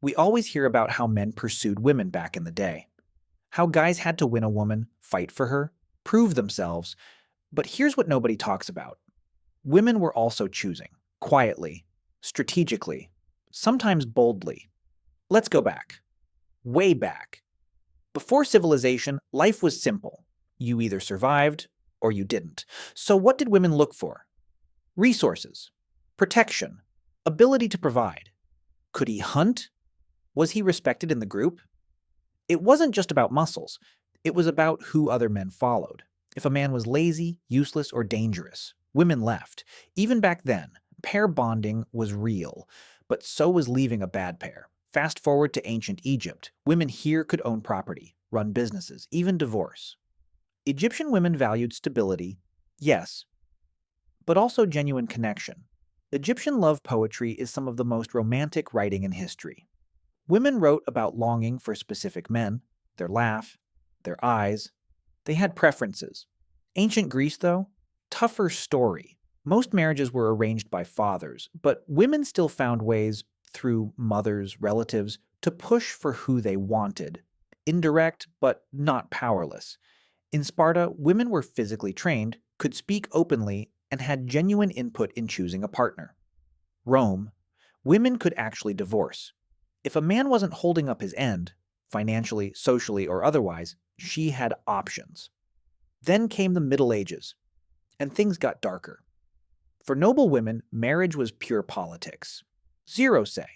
We always hear about how men pursued women back in the day, how guys had to win a woman, fight for her, prove themselves. But here's what nobody talks about. Women were also choosing, quietly, strategically, sometimes boldly. Let's go back. Way back. Before civilization, life was simple. You either survived or you didn't. So what did women look for? Resources, protection, ability to provide. Could he hunt? Was he respected in the group? It wasn't just about muscles. It was about who other men followed. If a man was lazy, useless, or dangerous, women left. Even back then, pair bonding was real, but so was leaving a bad pair. Fast forward to ancient Egypt. Women here could own property, run businesses, even divorce. Egyptian women valued stability, yes, but also genuine connection. Egyptian love poetry is some of the most romantic writing in history. Women wrote about longing for specific men, their laugh, their eyes. They had preferences. Ancient Greece, though, tougher story. Most marriages were arranged by fathers, but women still found ways, through mothers, relatives, to push for who they wanted. Indirect, but not powerless. In Sparta, women were physically trained, could speak openly, and had genuine input in choosing a partner. Rome, women could actually divorce. If a man wasn't holding up his end, financially, socially, or otherwise, she had options. Then came the Middle Ages, and things got darker. For noble women, marriage was pure politics. Zero say.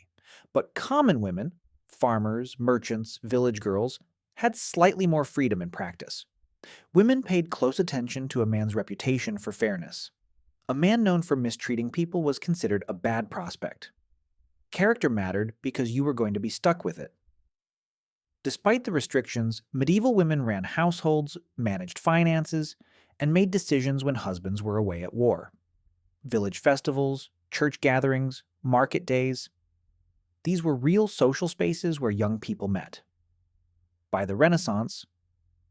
But common women, farmers, merchants, village girls, had slightly more freedom in practice. Women paid close attention to a man's reputation for fairness. A man known for mistreating people was considered a bad prospect. Character mattered because you were going to be stuck with it. Despite the restrictions, medieval women ran households, managed finances, and made decisions when husbands were away at war. Village festivals, church gatherings, market days. These were real social spaces where young people met. By the Renaissance,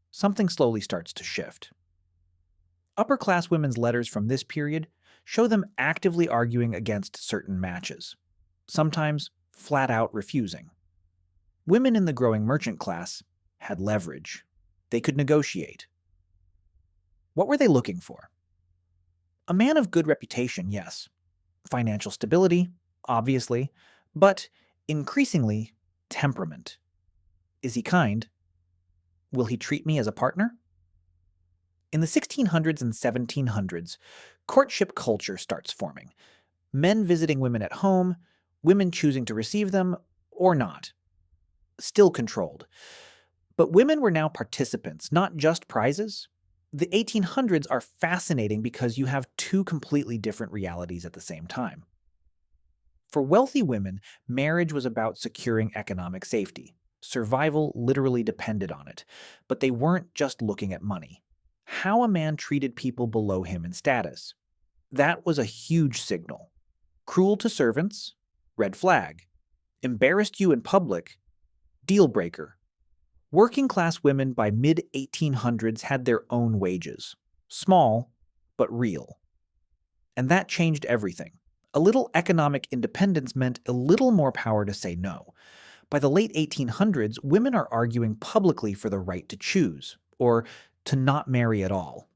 something slowly starts to shift. Upper-class women's letters from this period show them actively arguing against certain matches, sometimes flat-out refusing. Women in the growing merchant class had leverage. They could negotiate. What were they looking for? A man of good reputation, yes. Financial stability, obviously, but increasingly, temperament. Is he kind? Will he treat me as a partner? In the 1600s and 1700s, courtship culture starts forming. Men visiting women at home, women choosing to receive them, or not. Still controlled. But women were now participants, not just prizes. The 1800s are fascinating because you have two completely different realities at the same time. For wealthy women, marriage was about securing economic safety. Survival literally depended on it, but they weren't just looking at money. How a man treated people below him in status. That was a huge signal. Cruel to servants? Red flag. Embarrassed you in public? Deal breaker. Working-class women by mid-1800s had their own wages. Small, but real. And that changed everything. A little economic independence meant a little more power to say no. By the late 1800s, women are arguing publicly for the right to choose, or to not marry at all.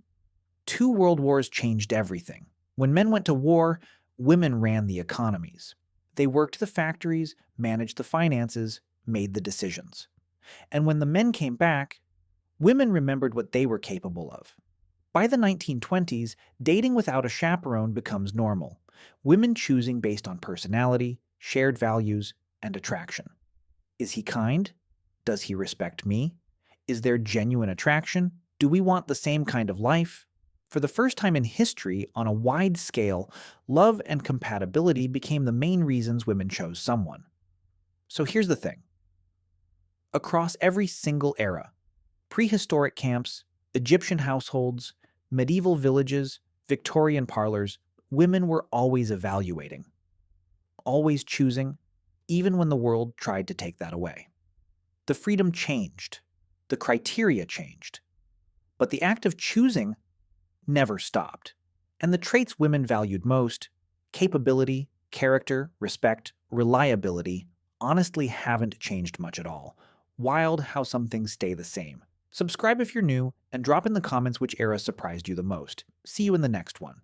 Two world wars changed everything. When men went to war, women ran the economies. They worked the factories, managed the finances, made the decisions. And when the men came back, women remembered what they were capable of. By the 1920s, dating without a chaperone becomes normal, women choosing based on personality, shared values, and attraction. Is he kind? Does he respect me? Is there genuine attraction? Do we want the same kind of life? For the first time in history, on a wide scale, love and compatibility became the main reasons women chose someone. So here's the thing. Across every single era, prehistoric camps, Egyptian households, medieval villages, Victorian parlors, women were always evaluating, always choosing, even when the world tried to take that away. The freedom changed. The criteria changed. But the act of choosing never stopped. And the traits women valued most, capability, character, respect, reliability, honestly haven't changed much at all. Wild how some things stay the same. Subscribe if you're new, and drop in the comments which era surprised you the most. See you in the next one.